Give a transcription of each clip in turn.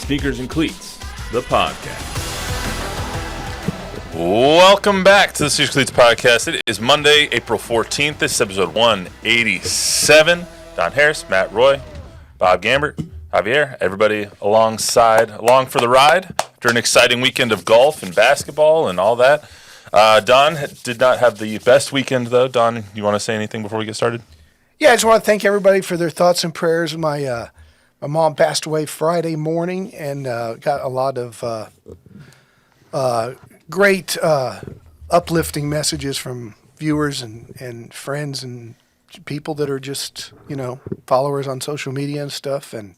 Sneakers and Cleats, the podcast. Welcome back to the Sneakers and Cleats podcast. It is Monday, April 14th. This is episode 187. Don Harris, Matt Roy, Bob Gambert, Javier, everybody along for the ride after an exciting weekend of golf and basketball and all that. Don did not have the best weekend, though. Don, you want to say anything before we get started? Yeah, I just want to thank everybody for their thoughts and prayers. My mom passed away Friday morning, and got a lot of great uplifting messages from viewers and friends and people that are just, followers on social media and stuff. And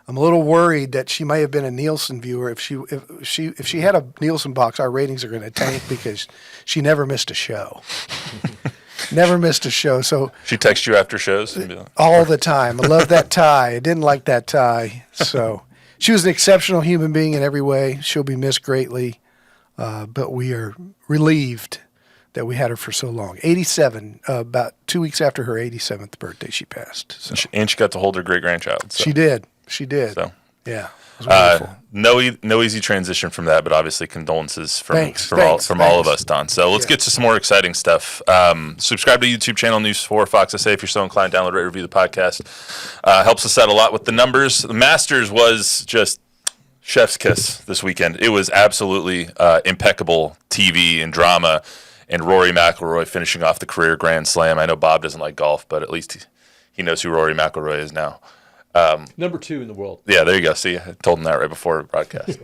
I'm a little worried that she may have been a Nielsen viewer. If she had a Nielsen box, our ratings are going to tank because she never missed a show. Never missed a show. So She texts you after shows? all the time. I love that tie. I didn't like that tie. So she was an exceptional human being in every way. She'll be missed greatly. But we are relieved that we had her for so long. 87, about 2 weeks after her 87th birthday, she passed. So. And she got to hold her great-grandchild. So. She did. So. Yeah. It was wonderful. No easy transition from that, but obviously condolences from all of us, Don. So let's get to some more exciting stuff. Subscribe to the YouTube channel, News 4 Fox SA. If you're so inclined, download, rate, review the podcast. Helps us out a lot with the numbers. The Masters was just chef's kiss this weekend. It was absolutely impeccable TV and drama, and Rory McIlroy finishing off the career Grand Slam. I know Bob doesn't like golf, but at least he knows who Rory McIlroy is now. Number 2 in the world. Yeah, there you go. See, I told him that right before the broadcast.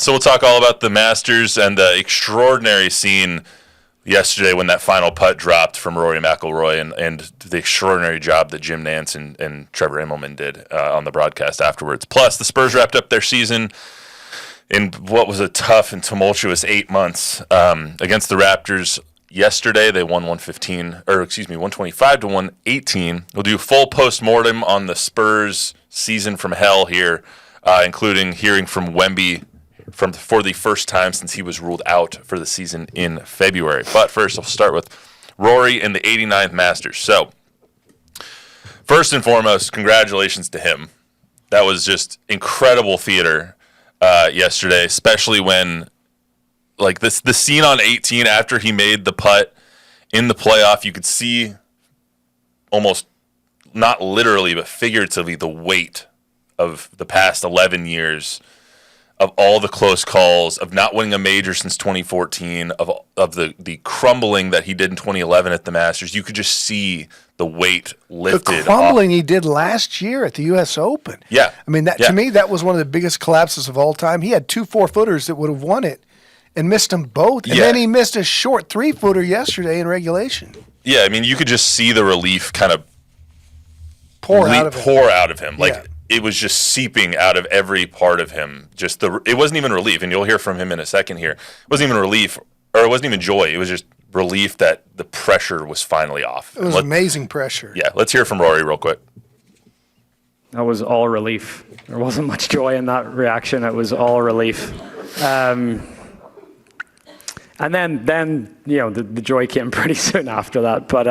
So we'll talk all about the Masters and the extraordinary scene yesterday when that final putt dropped from Rory McIlroy and the extraordinary job that Jim Nance and Trevor Immelman did on the broadcast afterwards. Plus, the Spurs wrapped up their season in what was a tough and tumultuous 8 months against the Raptors. Yesterday, they won 125 to 118. We'll do full post-mortem on the Spurs season from hell here, including hearing from Wemby for the first time since he was ruled out for the season in February. But first, I'll start with Rory and the 89th Masters. So, first and foremost, congratulations to him. That was just incredible theater yesterday, especially when the scene on 18 after he made the putt in the playoff, you could see almost not literally but figuratively the weight of the past 11 years of all the close calls, of not winning a major since 2014, of the crumbling that he did in 2011 at the Masters. You could just see the weight lifted. The crumbling he did last year at the U.S. Open. Yeah. I mean, to me, that was one of the biggest collapses of all time. He had 2 4-footers that would have won it and missed them both. And then he missed a short 3-footer yesterday in regulation. Yeah, I mean, you could just see the relief kind of pour out of him. It was just seeping out of every part of him. It wasn't even relief, and you'll hear from him in a second here. It wasn't even relief, or it wasn't even joy. It was just relief that the pressure was finally off. It was amazing pressure. Yeah, let's hear from Rory real quick. That was all relief. There wasn't much joy in that reaction. It was all relief. And then the joy came pretty soon after that. But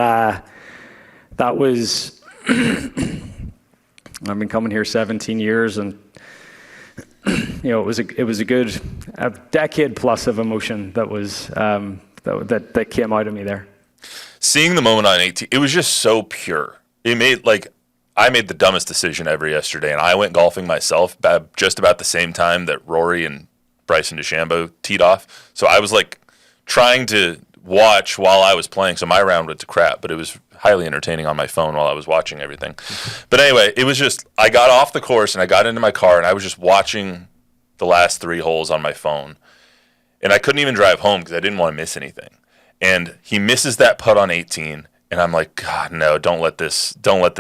that was, I've been coming here 17 years, and it was a decade plus of emotion that was that came out of me there. Seeing the moment on 18, it was just so pure. I made the dumbest decision ever yesterday, and I went golfing myself just about the same time that Rory and Bryson DeChambeau teed off. So I was trying to watch while I was playing, so my round went to crap, but it was highly entertaining on my phone while I was watching everything. But anyway, it was just, I got off the course and I got into my car and I was just watching the last 3 holes on my phone. And I couldn't even drive home because I didn't want to miss anything. And he misses that putt on 18, and I'm like, God, no, don't let this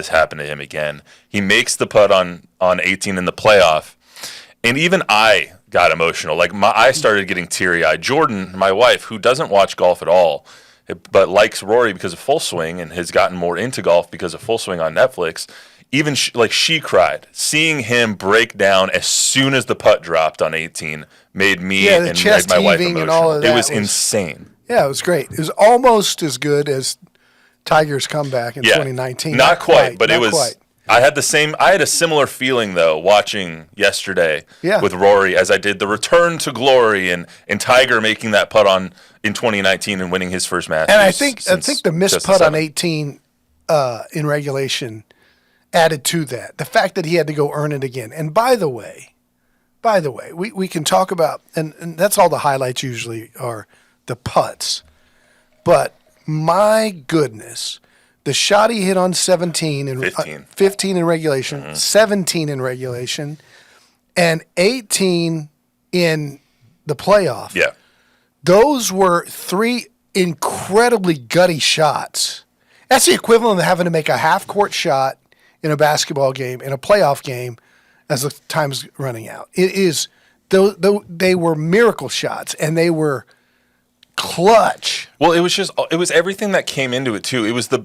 happen to him again. He makes the putt on 18 in the playoff, and even I got emotional. I started getting teary-eyed. Jordan, my wife, who doesn't watch golf at all, but likes Rory because of Full Swing and has gotten more into golf because of Full Swing on Netflix, even she cried. Seeing him break down as soon as the putt dropped on 18 made me and made my wife emotional. And all of that it was insane. Yeah, it was great. It was almost as good as Tiger's comeback in 2019. Not quite, but it was. Quite. I had a similar feeling though watching yesterday with Rory as I did the return to glory and Tiger making that putt in 2019 and winning his first Masters. And I think the missed putt on 18 in regulation added to that. The fact that he had to go earn it again. And by the way, we can talk about, and that's all the highlights usually are, the putts. But my goodness, the shot he hit on 17 and 15 in regulation, 17 in regulation, and 18 in the playoff. Yeah. Those were 3 incredibly gutty shots. That's the equivalent of having to make a half-court shot in a basketball game, in a playoff game, as the time's running out. It is, they were miracle shots, and they were clutch. Well, it was everything that came into it too. It was the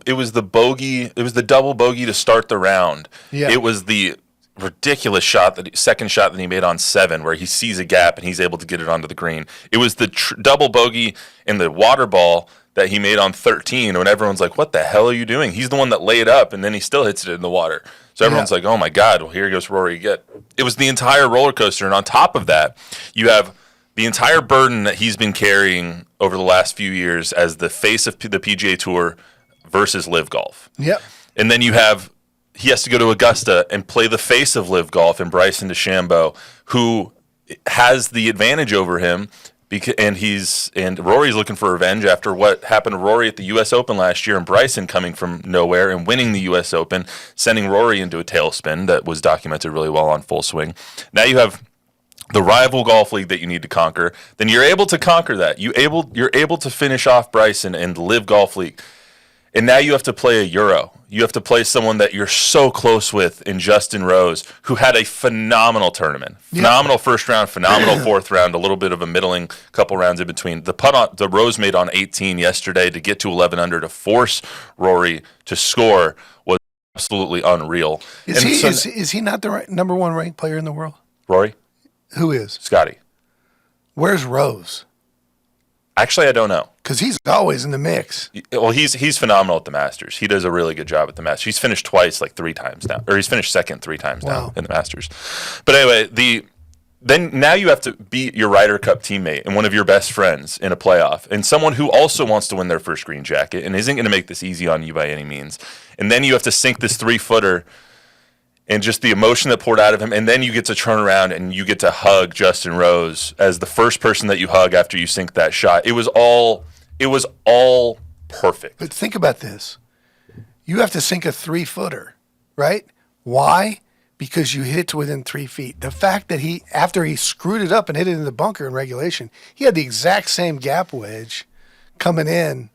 bogey, it was the double bogey to start the round. Yeah. It was the ridiculous second shot that he made on 7 where he sees a gap and he's able to get it onto the green. It was the double bogey in the water ball that he made on 13 when everyone's like, what the hell are you doing? He's the one that laid up and then he still hits it in the water. So everyone's like, oh my God, well here goes Rory again. It was the entire roller coaster, and on top of that, you have the entire burden that he's been carrying over the last few years as the face of the PGA Tour versus Live Golf. Yep. And then he has to go to Augusta and play the face of Live Golf and Bryson DeChambeau, who has the advantage over him. And Rory's looking for revenge after what happened to Rory at the U.S. Open last year, and Bryson coming from nowhere and winning the U.S. Open, sending Rory into a tailspin that was documented really well on Full Swing. Now you have the rival golf league that you need to conquer. Then you're able to conquer that. You're able to finish off Bryson and Live Golf League. And now you have to play a Euro. You have to play someone that you're so close with in Justin Rose, who had a phenomenal tournament. Phenomenal first round, phenomenal fourth round, a little bit of a middling couple rounds in between. The Rose made on 18 yesterday to get to 11 under to force Rory to score was absolutely unreal. Is he not the number 1 ranked player in the world? Rory? Who is? Scotty. Where's Rose? Actually, I don't know. Because he's always in the mix. Well, he's phenomenal at the Masters. He does a really good job at the Masters. He's finished twice, like 3 times now. Or he's finished second 3 times now in the Masters. But anyway, then now you have to beat your Ryder Cup teammate and one of your best friends in a playoff, and someone who also wants to win their first green jacket and isn't going to make this easy on you by any means. And then you have to sink this 3-footer and just the emotion that poured out of him, and then you get to turn around and you get to hug Justin Rose as the first person that you hug after you sink that shot. It was all perfect. But think about this. You have to sink a 3-footer, right? Why? Because you hit it to within 3 feet. The fact that after he screwed it up and hit it in the bunker in regulation, he had the exact same gap wedge coming in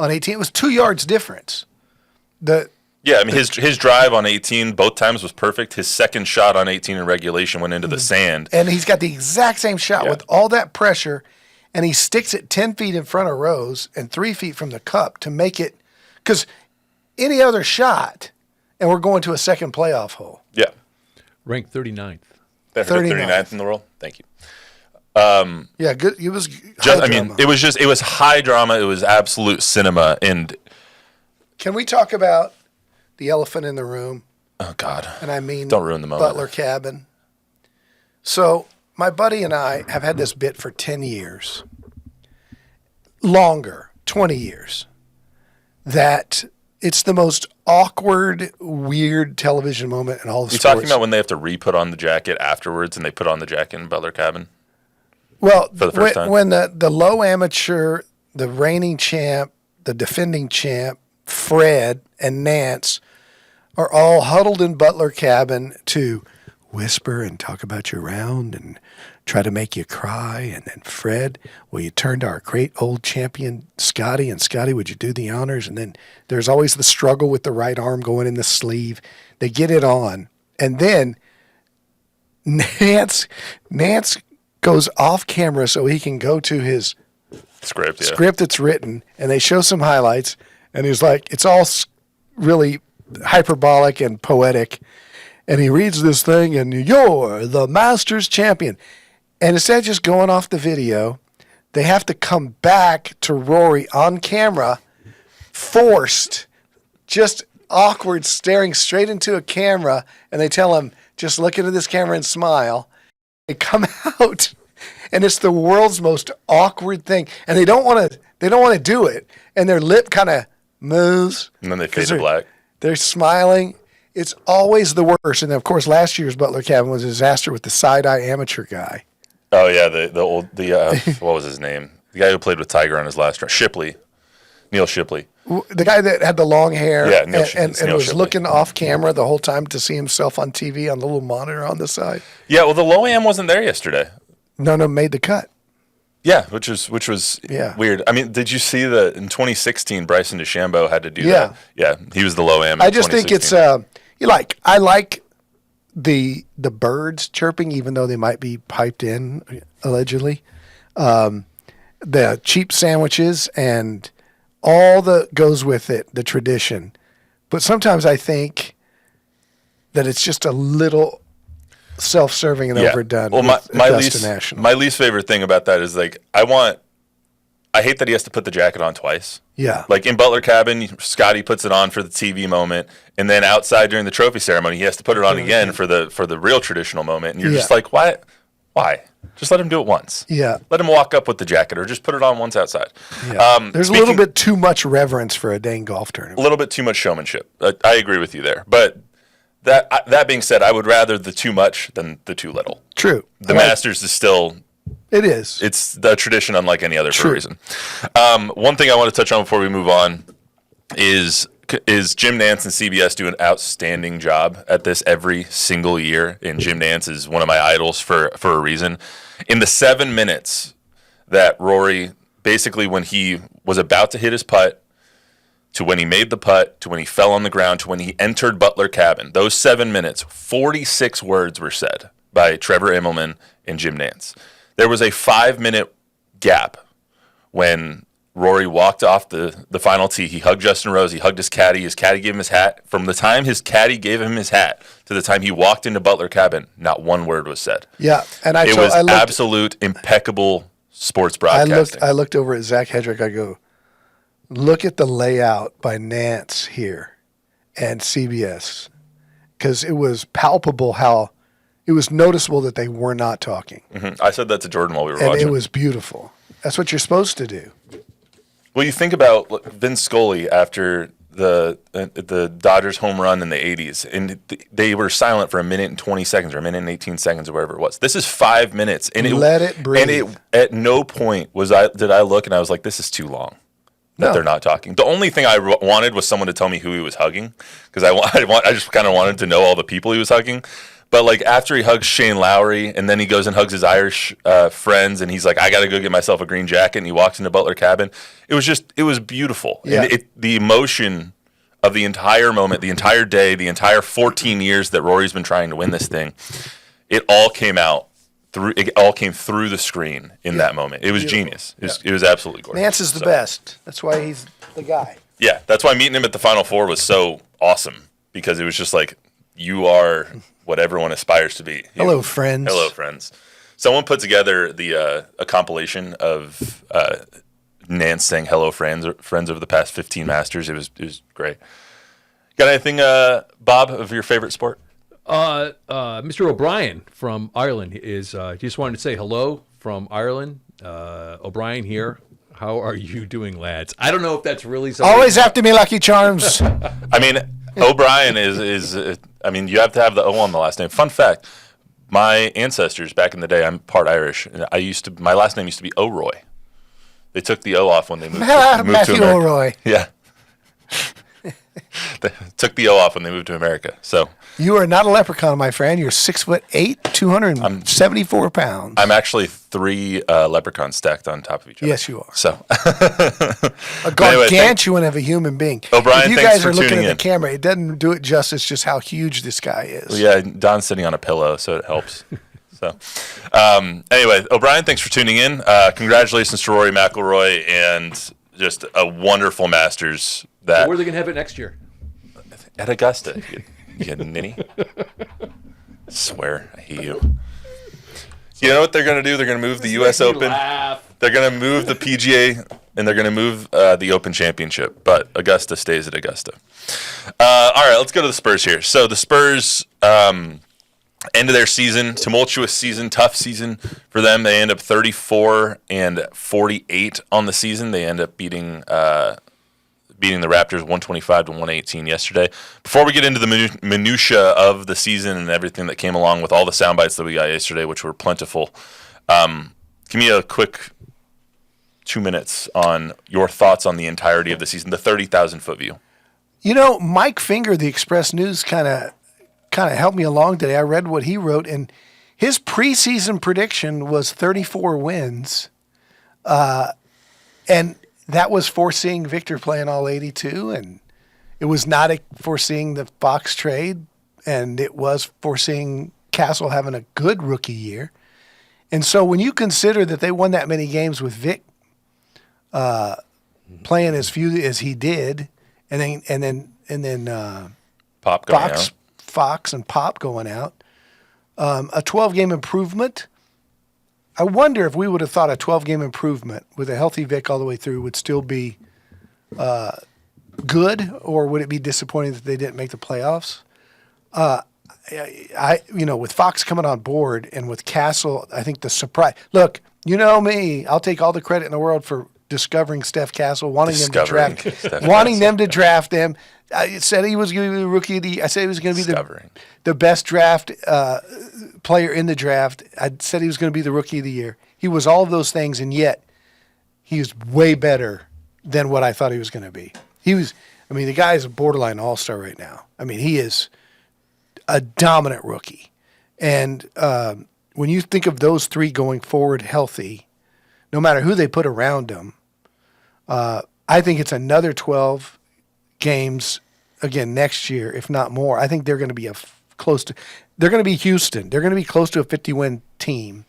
on 18. It was 2 yards difference. Yeah, I mean, his drive on 18 both times was perfect. His second shot on 18 in regulation went into the sand. And he's got the exact same shot with all that pressure, and he sticks it 10 feet in front of Rose and 3 feet from the cup to make it – because any other shot, and we're going to a second playoff hole. Yeah. Ranked 39th. 39th in the world? Thank you. Yeah, good. It was it was high drama. It was absolute cinema. And can we talk about the elephant in the room? Oh, God. And I mean, don't ruin the moment. Butler Cabin. So my buddy and I have had this bit for 10 years, longer, 20 years, that it's the most awkward, weird television moment in all of sports. You're talking about when they have to re-put on the jacket afterwards and they put on the jacket in Butler Cabin? Well, for the first time? When the low amateur, the reigning champ, the defending champ, Fred and Nance are all huddled in Butler Cabin to whisper and talk about your round and try to make you cry. And then Fred, will you turn to our great old champion, Scotty? And Scotty, would you do the honors? And then there's always the struggle with the right arm going in the sleeve. They get it on. And then Nance goes off camera so he can go to his script that's written, and they show some highlights. And he's like, it's all really hyperbolic and poetic. And he reads this thing, and you're the Masters champion. And instead of just going off the video, they have to come back to Rory on camera, forced, just awkward staring straight into a camera, and they tell him, just look into this camera and smile. They come out, and it's the world's most awkward thing. And they don't want to do it. And their lip kind of moves. And then they fade to black. They're smiling. It's always the worst. And of course, last year's Butler Cabin was a disaster with the side-eye amateur guy. Oh yeah, what was his name? The guy who played with Tiger on his last run, Neil Shipley. The guy that had the long hair Yeah, and Neil was Shipley. looking off camera the whole time to see himself on TV on the little monitor on the side. Yeah, well, the Low-Am wasn't there yesterday. None of them made the cut. Yeah, which was weird. I mean, did you see that in 2016, Bryson DeChambeau had to do that? Yeah, he was the Low-Am. I just think it's I like the birds chirping, even though they might be piped in allegedly. The cheap sandwiches and all that goes with it, the tradition. But sometimes I think that it's just a little self-serving and overdone. Well, with my Augusta National. my least favorite thing about that is like I hate that he has to put the jacket on twice. Yeah. Like in Butler Cabin, Scotty puts it on for the TV moment, and then outside during the trophy ceremony, he has to put it on again for the real traditional moment. And you're just like, why? Just let him do it once. Yeah. Let him walk up with the jacket, or just put it on once outside. Yeah. There's a little bit too much reverence for a dang golf A tournament. little bit too much showmanship. I agree with you there. But that being said, I would rather the too much than the too little. True. The Masters is still. It is. It's the tradition unlike any other for True. a reason. One thing I want to touch on before we move on is Jim Nantz and CBS do an outstanding job at this every single year. And Jim Nantz is one of my idols for a reason. In the 7 minutes that Rory, basically when he was about to hit his putt, to when he made the putt, to when he fell on the ground, to when he entered Butler Cabin, those 7 minutes, 46 words were said by Trevor Immelman and Jim Nantz. There was a 5-minute gap when Rory walked off the final tee. He hugged Justin Rose. He hugged his caddy. His caddy gave him his hat. From the time his caddy gave him his hat to the time he walked into Butler Cabin, not one word was said. Yeah, and it was absolute impeccable sports broadcasting. I looked over at Zach Hedrick. I go, look at the layout by Nance here and CBS, because it was palpable how it was noticeable that they were not talking. Mm-hmm. I said that to Jordan while we were and watching. It was beautiful. That's what you're supposed to do. Well, you think about Vince Scully after the Dodgers home run in the 80s, and they were silent for a minute and 20 seconds or a minute and 18 seconds or whatever it was. This is 5 minutes. And let it breathe. And at no point did I look and I was like, this is too long that they're not talking. The only thing I wanted was someone to tell me who he was hugging, because I just kind of wanted to know all the people he was hugging. But like after he hugs Shane Lowry and then he goes and hugs his Irish friends and he's like, I got to go get myself a green jacket, and he walks into Butler Cabin. It was beautiful. Yeah. And the emotion of the entire moment, the entire day, the entire 14 years that Rory's been trying to win this thing, it all came through the screen in that moment. It was genius. It was absolutely gorgeous. Nance is the best. That's why he's the guy. Yeah, that's why meeting him at the Final Four was so awesome, because it was just like, you are what everyone aspires to be. Hello, friends. Hello, friends. Someone put together a compilation of Nance saying hello, friends over the past 15 Masters. It was great. Got anything, Bob, of your favorite sport? Mr. O'Brien from Ireland is just wanted to say hello from Ireland. O'Brien here. How are you doing, lads? I don't know if that's really something. Always after me, Lucky Charms. I mean, O'Brien is I mean, you have to have the O on the last name. Fun fact, my ancestors back in the day, I'm part Irish, and my last name used to be O'Roy. They took the O off when they moved to Matthew America. O'Roy. Yeah. They took the O off when they moved to America. So You are not a leprechaun, my friend. You're 6'8", 274 pounds. I'm actually 3 leprechauns stacked on top of each other. Yes, you are. So A gargantuan of a human being. O'Brien, if you thanks guys for are looking tuning at in. the camera, it doesn't do it justice just how huge this guy is. Well, yeah, Don's sitting on a pillow, so it helps. So, anyway, O'Brien, thanks for tuning in. Congratulations to Rory McIlroy, and just a wonderful Masters. Where are they going to have it next year? At Augusta, you ninny. Swear, I hate you. You know what they're going to do? They're going to move the U.S. Open. They're going to move the PGA, and they're going to move the Open Championship. But Augusta stays at Augusta. All right, let's go to the Spurs here. So the Spurs, end of their season, tumultuous season, tough season for them. They end up 34-48 on the season. They end up beating the Raptors 125-118 yesterday. Before we get into the minutia of the season and everything that came along with all the sound bites that we got yesterday, which were plentiful, give me a quick 2 minutes on your thoughts on the entirety of the season, the 30,000-foot view. You know, Mike Finger, the Express News, kind of helped me along today. I read what he wrote, and his preseason prediction was 34 wins, and that was foreseeing Victor playing all 82, and it was not foreseeing the Fox trade, and it was foreseeing Castle having a good rookie year. And so when you consider that they won that many games with Vic playing as few as he did, and then Pop going out. Fox and Pop going out, a 12-game improvement. I wonder if we would have thought a 12-game improvement with a healthy Vic all the way through would still be good, or would it be disappointing that they didn't make the playoffs? With Fox coming on board and with Castle, I think the surprise. Look, you know me, I'll take all the credit in the world for discovering Steph Castle, wanting them to draft him. I said he was going to be the rookie of the year. I said he was going to be the best draft player in the draft. I said he was going to be the rookie of the year. He was all of those things, and yet he was way better than what I thought he was going to be. The guy is a borderline all-star right now. I mean, he is a dominant rookie. And when you think of those three going forward healthy, no matter who they put around them, I think it's another 12 games again next year, if not more. I think they're going to be they're going to be Houston. They're going to be close to a 50-win team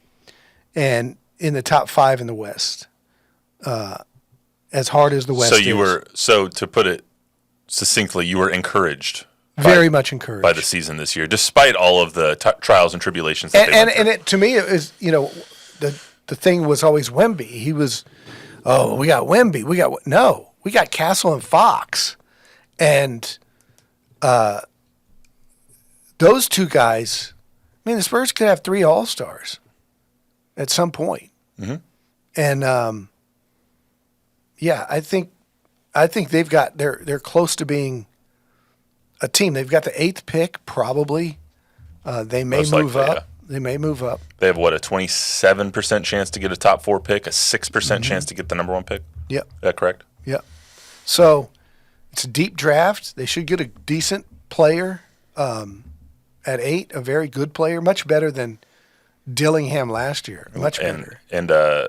and in the top 5 in the West, as hard as the West is. So to put it succinctly, you were encouraged. Very much encouraged by the season this year, despite all of the trials and tribulations. That to me, it was, the thing was always Wemby. He was, we got Wemby. We got Castle and Fox, and those two guys. I mean, the Spurs could have 3 All-Stars at some point, and I think they've got they're close to being a team. They've got the 8th pick, probably. They may move up. Yeah. They may move up. They have, a 27% chance to get a top 4 pick, a 6% chance to get the number 1 pick? Yep. Is that correct? Yep. So it's a deep draft. They should get a decent player at 8, a very good player, much better than Dillingham last year. Much better. And their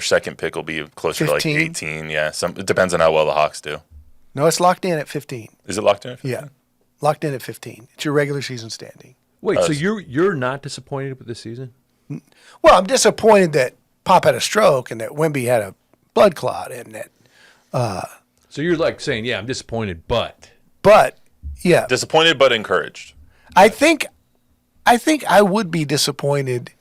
second pick will be closer 15? To 18. Yeah, it depends on how well the Hawks do. No, it's locked in at 15. Is it locked in at 15? Yeah, locked in at 15. It's your regular season standing. Wait, so you're not disappointed with this season? Well, I'm disappointed that Pop had a stroke and that Wemby had a blood clot and that. So you're like saying, I'm disappointed, but yeah, disappointed but encouraged. I think I would be disappointed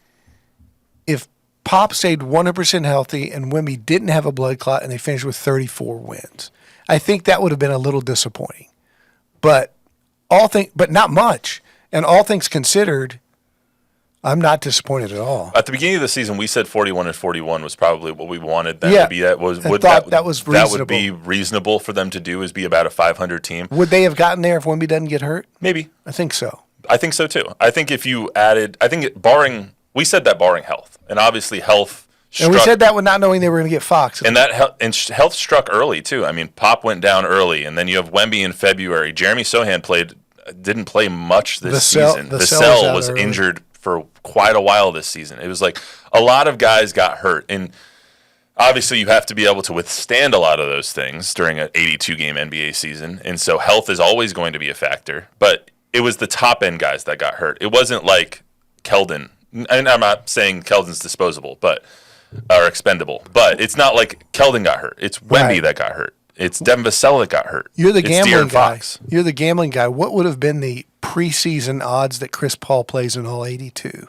if Pop stayed 100% healthy and Wemby didn't have a blood clot and they finished with 34 wins. I think that would have been a little disappointing, but not much. And all things considered, I'm not disappointed at all. At the beginning of the season, we said 41-41 was probably what we wanted them to be. That was reasonable. That would be reasonable for them to do, is be about a 500 team. Would they have gotten there if Wemby doesn't get hurt? Maybe. I think so. I think so too. I think if you added, we said that barring health, and obviously health. And we said that with not knowing they were going to get Fox. And health struck early too. I mean, Pop went down early, and then you have Wemby in February. Jeremy Sohan didn't play much this season. Vassell was injured for quite a while this season. It was like a lot of guys got hurt, and obviously you have to be able to withstand a lot of those things during an 82-game NBA season, and so health is always going to be a factor. But it was the top-end guys that got hurt. It wasn't like Keldon. And I'm not saying Keldon's disposable, or expendable, but it's not like Keldon got hurt. It's Wemby that got hurt. It's Devin Vassell that got hurt. You're the gambling guy. You're the gambling guy. What would have been the preseason odds that Chris Paul plays in all 82?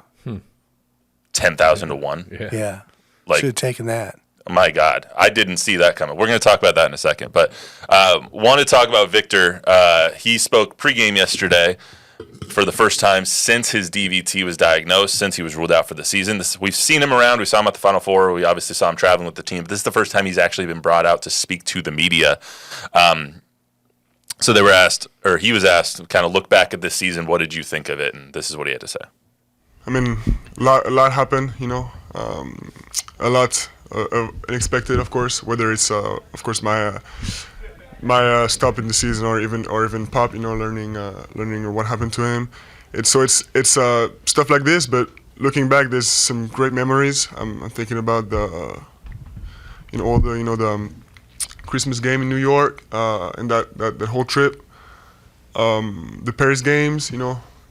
10,000 to 1. Yeah. Like, Should have taken that. my God, I didn't see that coming. We're going to talk about that in a second. But want to talk about Victor. He spoke pregame yesterday for the first time since his DVT was diagnosed, since he was ruled out for the season. We've seen him around. We saw him at the Final Four. We obviously saw him traveling with the team. But this is the first time he's actually been brought out to speak to the media. So they were asked, or he was asked, kind of look back at this season. What did you think of it? And this is what he had to say. I mean, a lot happened, a lot unexpected, of course. Whether it's, of course, my stop in the season, or even Pop, learning what happened to him. It's stuff like this. But looking back, there's some great memories. I'm thinking about the Christmas game in New York, and that whole trip. The Paris games,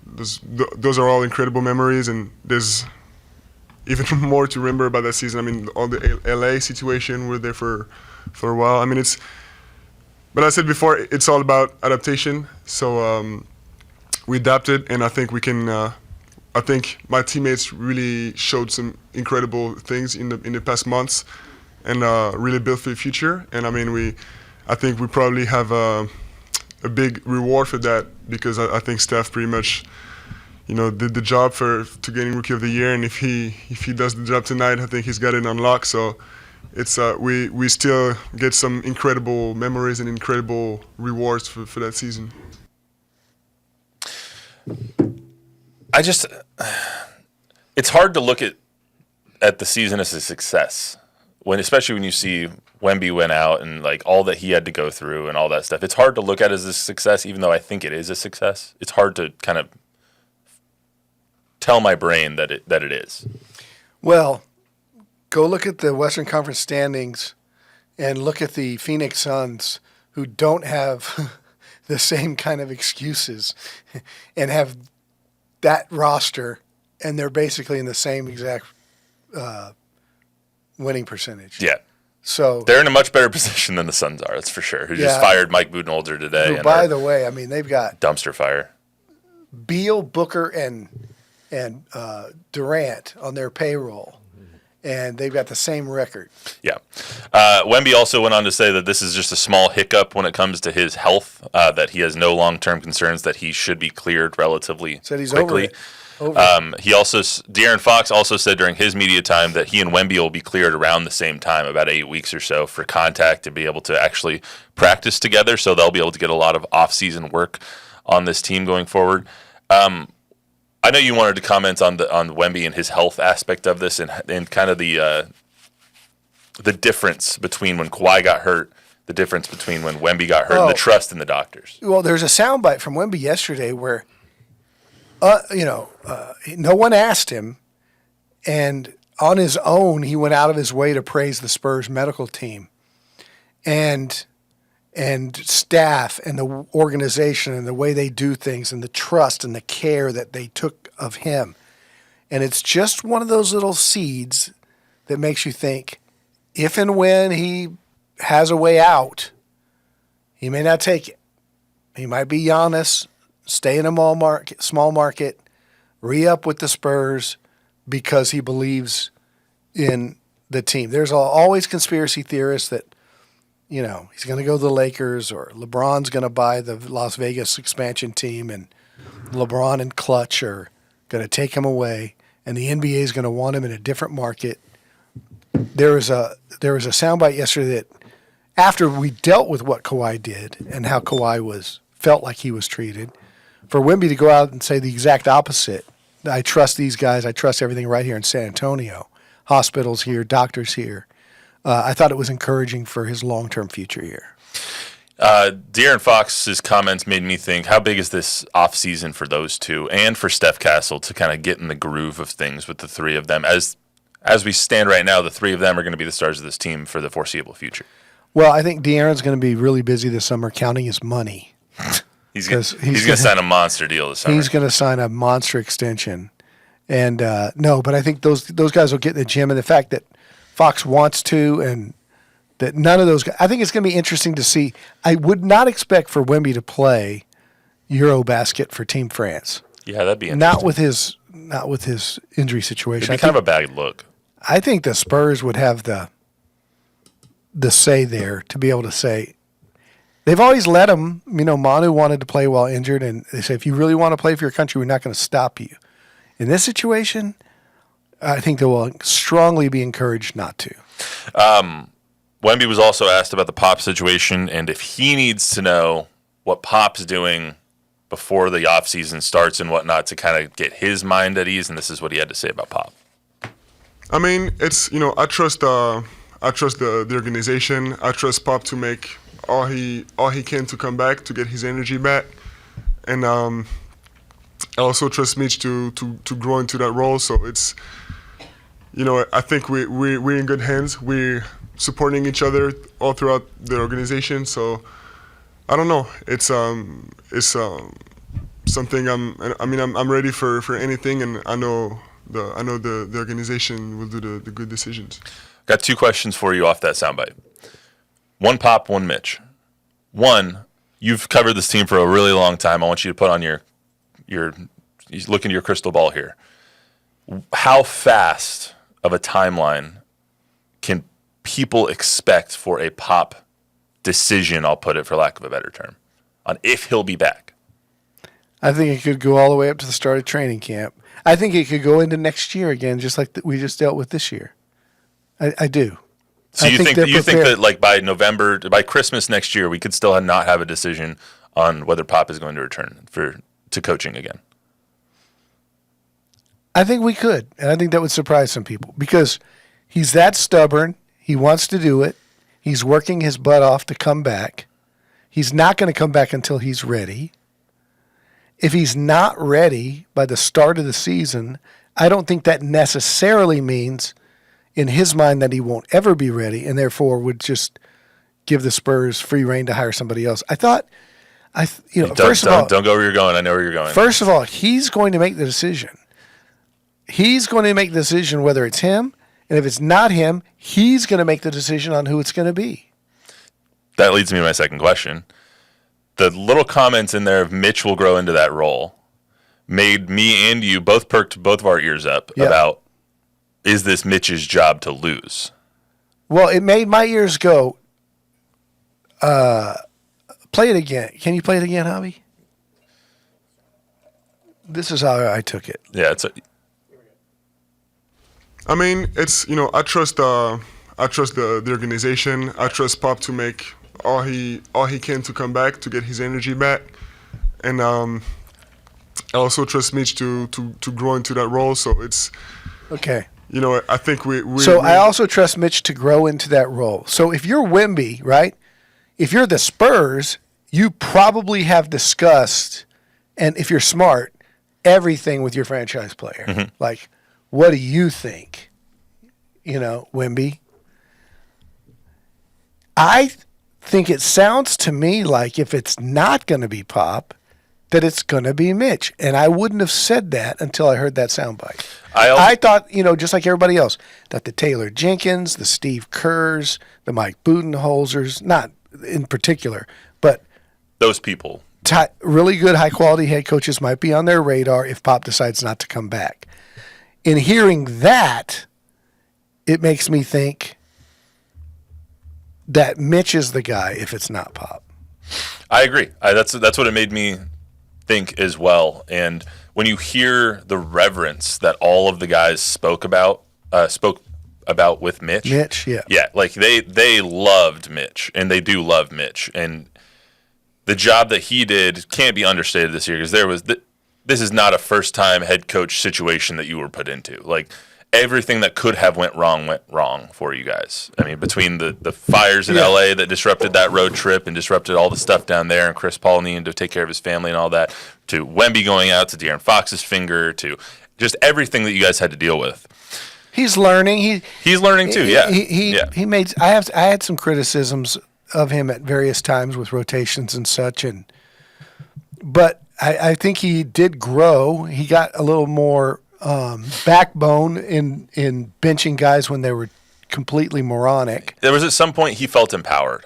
those are all incredible memories, and there's even more to remember about that season. I mean, all the LA situation, we're there for a while. I mean, but I said before, it's all about adaptation. So we adapted, and I think we can. I think my teammates really showed some incredible things in the past months, and really built for the future. And I mean, I think we probably have a big reward for that, because I think Steph pretty much, did the job to getting Rookie of the Year, and if he does the job tonight, I think he's got it unlocked. So it's we still get some incredible memories and incredible rewards for that season. It's hard to look at the season as a success, especially when you see Wemby went out and like all that he had to go through and all that stuff. It's hard to look at it as a success, even though I think it is a success. It's hard to kind of tell my brain that it is. Well, go look at the Western Conference standings and look at the Phoenix Suns, who don't have the same kind of excuses and have that roster, and they're basically in the same exact winning percentage. Yeah. So they're in a much better position than the Suns are, that's for sure. Who just fired Mike Budenholzer today. Who, by the way, I mean, they've got dumpster fire. Beal, Booker, and Durant on their payroll, and they've got the same record. Yeah. Wemby also went on to say that this is just a small hiccup when it comes to his health, that he has no long-term concerns, that he should be cleared relatively Said he's quickly. De'Aaron Fox also said during his media time that he and Wemby will be cleared around the same time, about 8 weeks or so, for contact, to be able to actually practice together. So they'll be able to get a lot of off-season work on this team going forward. I know you wanted to comment on Wemby and his health aspect of this, and kind of the difference between when Kawhi got hurt, the difference between when Wemby got hurt, and the trust in the doctors. Well, there's a soundbite from Wemby yesterday where, no one asked him, and on his own, he went out of his way to praise the Spurs medical team and staff and the organization and the way they do things and the trust and the care that they took of him. And it's just one of those little seeds that makes you think, if and when he has a way out, he may not take it. He might be Giannis, stay in a small market, re-up with the Spurs because he believes in the team. There's always conspiracy theorists that, he's going to go to the Lakers, or LeBron's going to buy the Las Vegas expansion team, and LeBron and Clutch are going to take him away, and the NBA is going to want him in a different market. There was a soundbite yesterday that after we dealt with what Kawhi did and how Kawhi felt like he was treated, for Wemby to go out and say the exact opposite. I trust these guys. I trust everything right here in San Antonio. Hospitals here, doctors here. I thought it was encouraging for his long-term future here. De'Aaron Fox's comments made me think, how big is this offseason for those two and for Steph Castle to kind of get in the groove of things with the three of them? As we stand right now, the three of them are going to be the stars of this team for the foreseeable future. Well, I think De'Aaron's going to be really busy this summer counting his money. He's going to sign a monster deal this summer. He's going to sign a monster extension. And but I think those guys will get in the gym, and the fact that Fox wants to, and that none of those guys, I think it's going to be interesting to see. I would not expect for Wemby to play Eurobasket for Team France. Yeah, that'd be interesting. Not with his not with his injury situation. It'd be kind of a bad look. I think the Spurs would have the say there to be able to say they've always let him. Manu wanted to play while injured, and they say if you really want to play for your country, we're not going to stop you. In this situation, I think they will strongly be encouraged not to. Wemby was also asked about the Pop situation and if he needs to know what Pop's doing before the offseason starts and whatnot to kind of get his mind at ease, and this is what he had to say about Pop. I mean, it's I trust the organization. I trust Pop to make all he can to come back to get his energy back, and I also trust Mitch to grow into that role. So it's I think we're in good hands. We're supporting each other all throughout the organization. So I don't know. It's something I'm ready for anything, and I know the organization will do the good decisions. Got two questions for you off that soundbite. One Pop, one Mitch. One, you've covered this team for a really long time. I want you to put on your look into your crystal ball here. How fast of a timeline can people expect for a Pop decision, I'll put it for lack of a better term, on if he'll be back? I think it could go all the way up to the start of training camp. I think it could go into next year again, just like we just dealt with this year. I do. So you think that like by Christmas next year, we could still not have a decision on whether Pop is going to return to coaching again? I think we could, and I think that would surprise some people because he's that stubborn. He wants to do it. He's working his butt off to come back. He's not going to come back until he's ready. If he's not ready by the start of the season, I don't think that necessarily means in his mind that he won't ever be ready and therefore would just give the Spurs free rein to hire somebody else. I thought, first of all, don't go where you're going. I know where you're going. First of all, he's going to make the decision. He's going to make the decision whether it's him, and if it's not him, he's going to make the decision on who it's going to be. That leads me to my second question. The little comments in there of Mitch will grow into that role made me and you perked both of our ears up about, is this Mitch's job to lose? Well, it made my ears go, play it again. Can you play it again, Javi? This is how I took it. Yeah, I mean, it's I trust the organization. I trust Pop to make all he can to come back to get his energy back, and I also trust Mitch to grow into that role. So it's okay. I think I also trust Mitch to grow into that role. So if you're Wemby, right? If you're the Spurs, you probably have discussed, and if you're smart, everything with your franchise player. Mm-hmm. Like, what do you think? Wemby. I think it sounds to me like if it's not going to be Pop, that it's going to be Mitch. And I wouldn't have said that until I heard that soundbite. I thought, just like everybody else, that the Taylor Jenkins, the Steve Kerrs, the Mike Budenholzers, not in particular, but those people, really good high-quality head coaches might be on their radar if Pop decides not to come back. In hearing that, it makes me think that Mitch is the guy if it's not Pop. I agree. That's what it made me think as well. And when you hear the reverence that all of the guys spoke about with Mitch. Yeah, like they loved Mitch, and they do love Mitch, and the job that he did can't be understated this year because this is not a first-time head coach situation that you were put into. Like, everything that could have went wrong for you guys. I mean, between the fires in L.A. that disrupted that road trip and disrupted all the stuff down there, and Chris Paul needing to take care of his family and all that, to Wemby going out, to De'Aaron Fox's finger, to just everything that you guys had to deal with. He's learning. He's learning too. Yeah. He made. I had some criticisms of him at various times with rotations and such, but I think he did grow. He got a little more backbone in benching guys when they were completely moronic. There was at some point he felt empowered.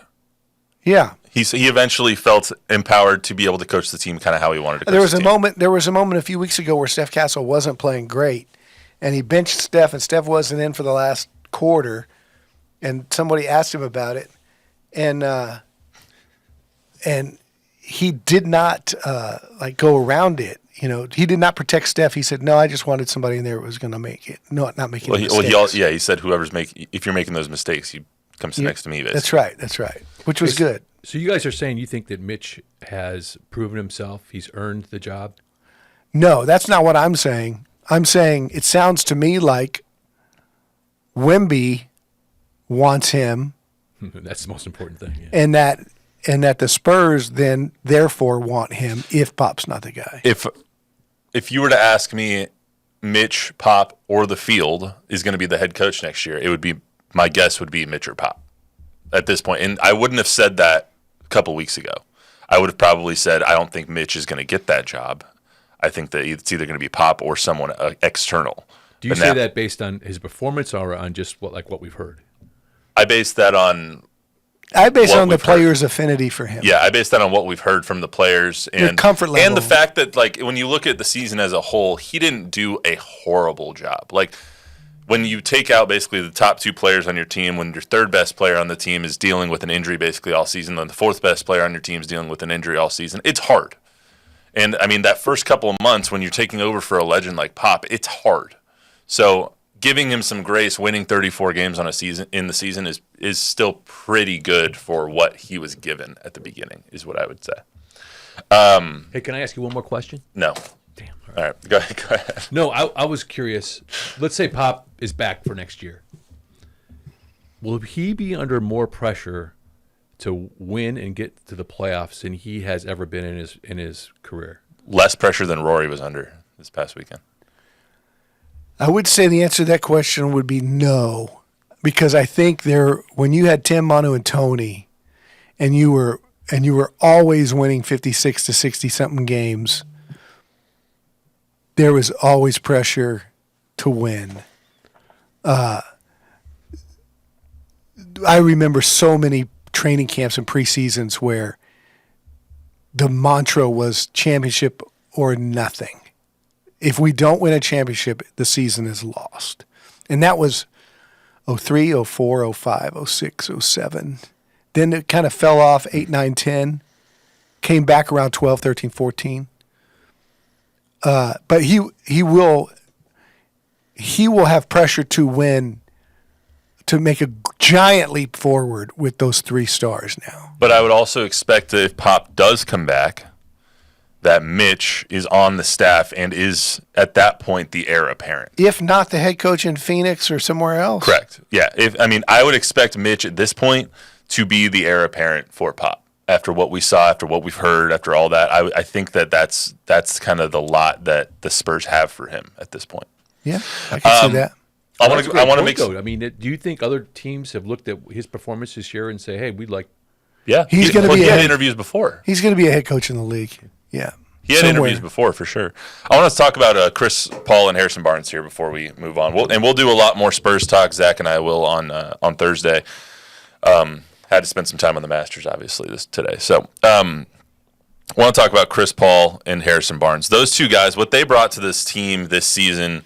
Yeah. He eventually felt empowered to be able to coach the team kind of how he wanted to coach There was the a team. moment. There was a moment a few weeks ago where Steph Castle wasn't playing great, and he benched Steph, and Steph wasn't in for the last quarter, and somebody asked him about it, and he did not go around it. He did not protect Steph. He said, "No, I just wanted somebody in there who was going to make it, not making mistakes." He said, if you're making those mistakes, you come sit next to me. Basically. That's right. Which was good. So you guys are saying you think that Mitch has proven himself? He's earned the job? No, that's not what I'm saying. I'm saying it sounds to me like Wemby wants him, That's the most important thing. Yeah. and that the Spurs then therefore want him if Pop's not the guy. If you were to ask me, Mitch, Pop, or the field is going to be the head coach next year, my guess would be Mitch or Pop at this point. And I wouldn't have said that a couple weeks ago. I would have probably said, I don't think Mitch is going to get that job. I think that it's either going to be Pop or someone external. Do you say that based on his performance or on just what we've heard? I base that on the players' affinity for him. Yeah, I base that on what we've heard from the players and their comfort level, and the fact that when you look at the season as a whole, he didn't do a horrible job. When you take out basically the top two players on your team, when your third best player on the team is dealing with an injury basically all season, then the fourth best player on your team is dealing with an injury all season, it's hard. And I mean, that first couple of months when you're taking over for a legend like Pop, it's hard. So giving him some grace, winning 34 games in the season is still pretty good for what he was given at the beginning, is what I would say. Hey, can I ask you one more question? No. Damn. All right, go ahead. No, I was curious. Let's say Pop is back for next year. Will he be under more pressure to win and get to the playoffs than he has ever been in his career? Less pressure than Rory was under this past weekend. I would say the answer to that question would be no, because I think when you had Tim, Manu, and Tony, and you were always winning 56 to 60 something games, there was always pressure to win. I remember so many training camps and preseasons where the mantra was championship or nothing. If we don't win a championship, the season is lost. And that was 03, 04, 05, 06, 07. Then it kind of fell off 8, 9, 10. Came back around 12, 13, 14. But he will have pressure to win, to make a giant leap forward with those 3 stars now. But I would also expect that if Pop does come back, that Mitch is on the staff and is, at that point, the heir apparent. If not the head coach in Phoenix or somewhere else. Correct. Yeah. I would expect Mitch at this point to be the heir apparent for Pop. After what we saw, after what we've heard, after all that, I think that's kind of the lot that the Spurs have for him at this point. Yeah, I can see that. I want to make. I mean, do you think other teams have looked at his performance this year and say, "Hey, we'd like"? Yeah, he's going to be. He had interviews before. He's going to be a head coach in the league. Yeah, he had interviews before for sure. I want to talk about Chris Paul and Harrison Barnes here before we move on. We'll do a lot more Spurs talk. Zach and I will on Thursday. Had to spend some time on the Masters, obviously, today. So I want to talk about Chris Paul and Harrison Barnes. Those two guys, what they brought to this team this season,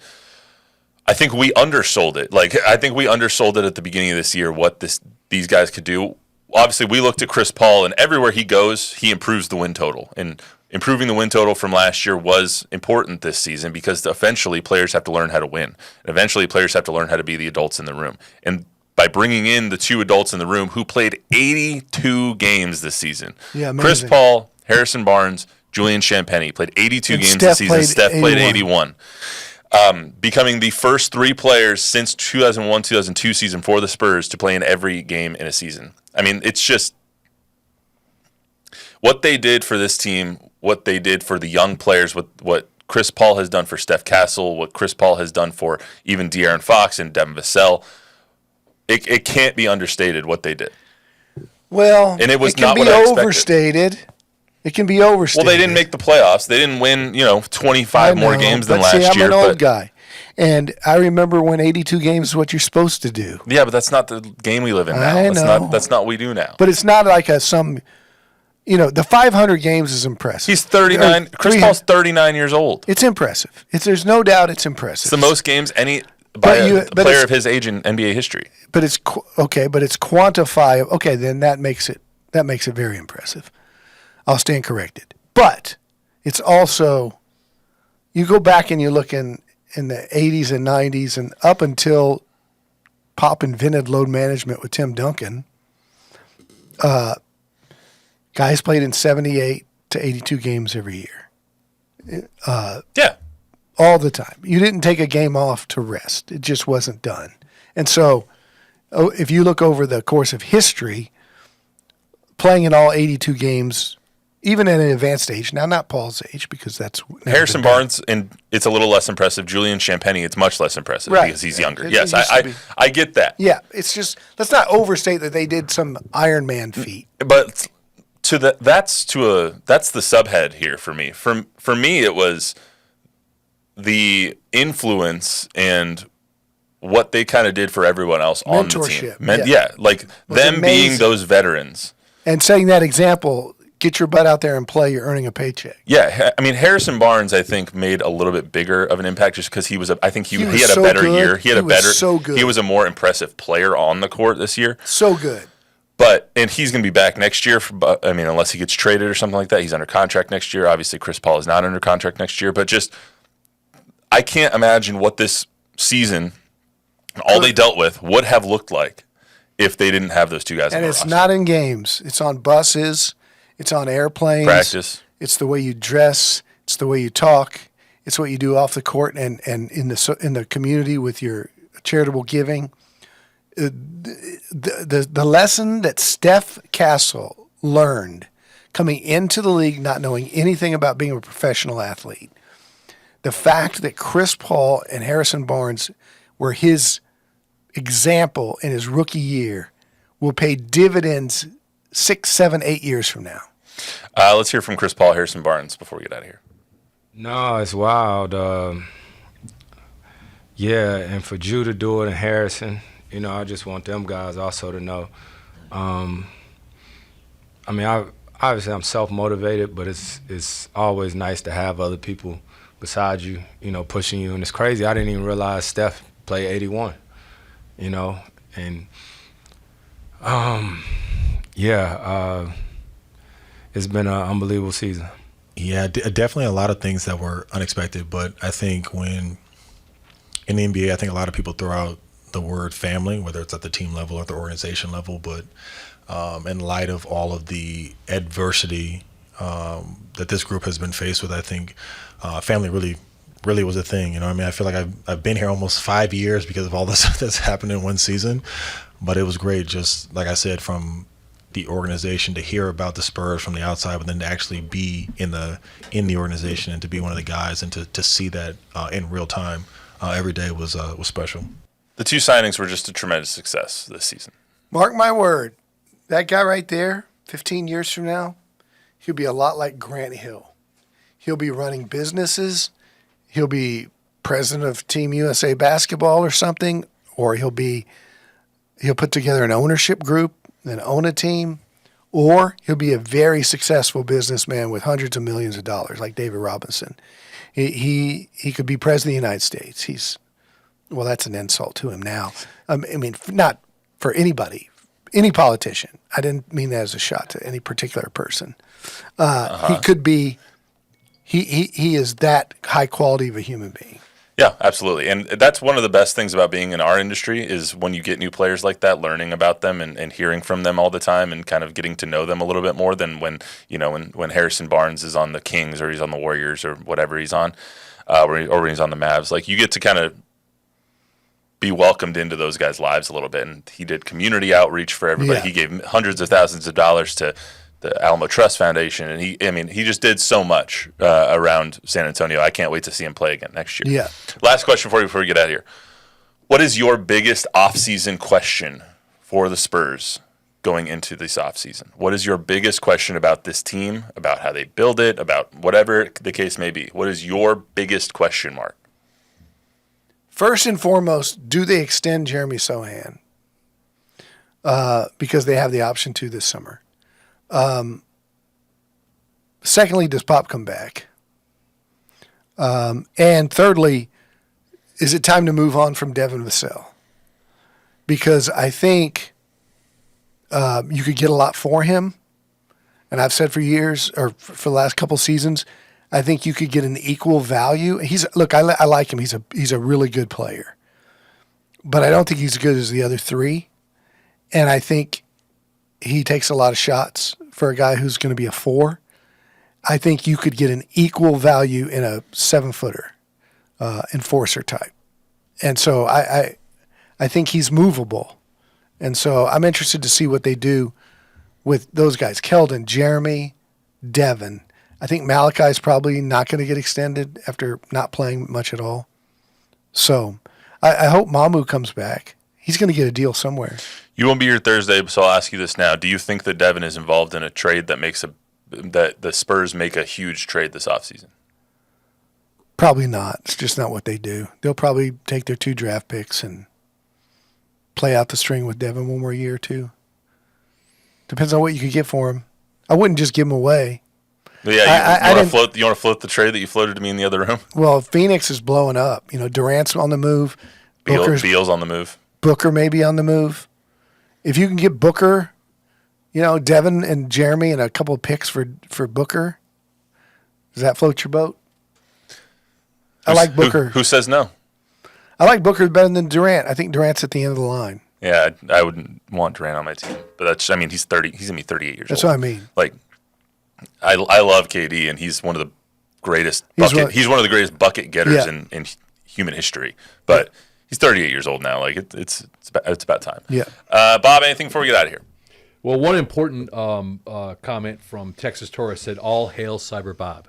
I think we undersold it. I think we undersold it at the beginning of this year, what these guys could do. Obviously, we looked at Chris Paul, and everywhere he goes, he improves the win total. And improving the win total from last year was important this season because eventually players have to learn how to win. And eventually players have to learn how to be the adults in the room. And by bringing in the 2 adults in the room who played 82 games this season. Yeah, amazing. Chris Paul, Harrison Barnes, Julian Champagnie played 82 games this season. Steph played 81. Becoming the first 3 players since 2001-2002 season for the Spurs to play in every game in a season. I mean, it's just what they did for this team, what they did for the young players, what Chris Paul has done for Steph Castle, what Chris Paul has done for even De'Aaron Fox and Devin Vassell. It can't be understated what they did. Well, and it was can not be what I expected. overstated. It can be overstated. Well, they didn't make the playoffs. They didn't win, 25 more games than last year. I'm an old guy. And I remember when 82 games is what you're supposed to do. Yeah, but that's not the game we live in now. I know. That's not what we do now. But it's not like some the 500 games is impressive. He's 39. Chris Paul's 39 years old. It's impressive. There's no doubt it's impressive. It's the most games by a player of his age in NBA history. But it's okay. But it's quantifiable. Okay, then that makes it very impressive. I'll stand corrected. But it's also, you go back and you look in the 80s and 90s and up until Pop invented load management with Tim Duncan, guys played in 78 to 82 games every year. Yeah. All the time. You didn't take a game off to rest. It just wasn't done. And so if you look over the course of history, playing in all 82 games, even at an advanced age, now not Paul's age because that's Harrison Barnes, and it's a little less impressive. Julian Champagny, it's much less impressive because he's younger. Yes, I get that. Yeah, it's just, let's not overstate that they did some Iron Man feat. But that's the subhead here for me. For me, it was the influence and what they kind of did for everyone else on the team. Like them being those veterans. And setting that example, get your butt out there and play, you're earning a paycheck. Yeah, I mean, Harrison Barnes, I think, made a little bit bigger of an impact just because he had a better year. He was a more impressive player on the court this year. So good. And he's going to be back next year. Unless he gets traded or something like that. He's under contract next year. Obviously, Chris Paul is not under contract next year. But just, I can't imagine what this season, all they dealt with, would have looked like if they didn't have those two guys. And it's not in games. It's on buses. It's on airplanes. Practice. It's the way you dress. It's the way you talk. It's what you do off the court and in the community with your charitable giving. The lesson that Steph Castle learned coming into the league, not knowing anything about being a professional athlete, the fact that Chris Paul and Harrison Barnes were his example in his rookie year will pay dividends 6, 7, 8 years from now. Let's hear from Chris Paul, Harrison Barnes before we get out of here. No, it's wild. And for Drew to do it and Harrison, I just want them guys also to know. Obviously I'm self-motivated, but it's always nice to have other people beside you, pushing you. And it's crazy. I didn't even realize Steph played 81, and it's been an unbelievable season. Yeah, definitely a lot of things that were unexpected, but I think when in the NBA, I think a lot of people throw out the word family, whether it's at the team level or the organization level, but in light of all of the adversity that this group has been faced with, I think family really was a thing. I feel like I've been here almost 5 years because of all this stuff that's happened in one season, but it was great, just like I said, from the organization to hear about the Spurs from the outside, but then to actually be in the organization and to be one of the guys and to see that in real time every day was special. The two signings were just a tremendous success this season. Mark my word, that guy right there, 15 years from now, he'll be a lot like Grant Hill. He'll be running businesses. He'll be president of Team USA basketball or something, or he'll put together an ownership group and own a team, or he'll be a very successful businessman with hundreds of millions of dollars like David Robinson. He could be president of the United States. Well, that's an insult to him now. Not for anybody, any politician. I didn't mean that as a shot to any particular person. He could be. He is that high quality of a human being. Yeah, absolutely. And that's one of the best things about being in our industry is when you get new players like that, learning about them and hearing from them all the time and kind of getting to know them a little bit more than when Harrison Barnes is on the Kings or he's on the Warriors or whatever he's on, or when he's on the Mavs. Like, you get to kind of be welcomed into those guys' lives a little bit. And he did community outreach for everybody. Yeah. He gave hundreds of thousands of dollars to the Alamo Trust Foundation, and he just did so much around San Antonio. I can't wait to see him play again next year. Yeah. Last question for you before we get out of here. What is your biggest off-season question for the Spurs going into this off-season? What is your biggest question about this team, about how they build it, about whatever the case may be? What is your biggest question mark? First and foremost, do they extend Jeremy Sohan? Because they have the option to this summer. Secondly, does Pop come back? And thirdly, is it time to move on from Devin Vassell? Because I think you could get a lot for him. And I've said for years, or for the last couple seasons, I think you could get an equal value. I like him. He's a really good player. But I don't think he's as good as the other three. And I think he takes a lot of shots for a guy who's going to be a 4. I think you could get an equal value in a 7-footer, enforcer type. And so I think he's movable. And so I'm interested to see what they do with those guys. Keldon, Jeremy, Devin. I think Malachi's probably not going to get extended after not playing much at all. So I hope Mamu comes back. He's going to get a deal somewhere. You won't be here Thursday, so I'll ask you this now. Do you think that Devin is involved in a trade that the Spurs make a huge trade this offseason? Probably not. It's just not what they do. They'll probably take their 2 draft picks and play out the string with Devin one more year or 2. Depends on what you could get for him. I wouldn't just give him away. Yeah, you want to float the trade that you floated to me in the other room? Well, Phoenix is blowing up. Durant's on the move. Beal's on the move. Booker may be on the move. If you can get Booker, Devin and Jeremy and a couple of picks for Booker, does that float your boat? I like Booker. Who says no? I like Booker better than Durant. I think Durant's at the end of the line. Yeah, I wouldn't want Durant on my team, but he's 30. He's gonna be 38 years old. That's what I mean. Like, I love KD, and he's one of the greatest. He's one of the greatest bucket getters in human history. But he's 38 years old now. Like it's about time. Yeah. Bob, anything before we get out of here? Well, one important comment from Texas Torres said, "All hail Cyber Bob."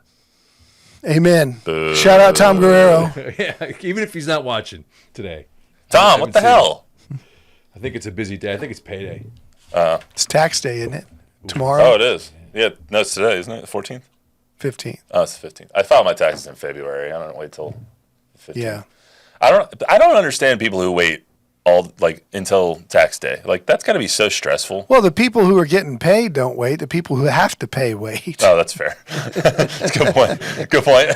Amen. Shout out Tom Guerrero. Yeah, even if he's not watching today. Tom, what the hell? I think it's a busy day. I think it's payday. It's tax day, isn't it? Tomorrow? Oh, it is. Yeah, no, it's today, isn't it? The 14th? 15th. Oh, it's the 15th. I filed my taxes in February. I don't wait till the 15th. Yeah. I don't understand people who wait until tax day. Like, that's got to be so stressful. Well, the people who are getting paid don't wait. The people who have to pay wait. Oh, that's fair. That's a good point. Good point.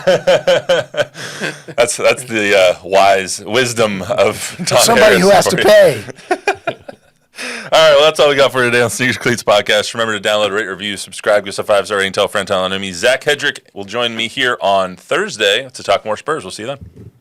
That's the wise wisdom of Tom somebody Harris who has to pay. All right, well, that's all we got for today on Sneakers and Cleats podcast. Remember to download, rate, review, subscribe, give us a 5-star rating, tell a friend, tell an enemy. Zach Hedrick will join me here on Thursday to talk more Spurs. We'll see you then.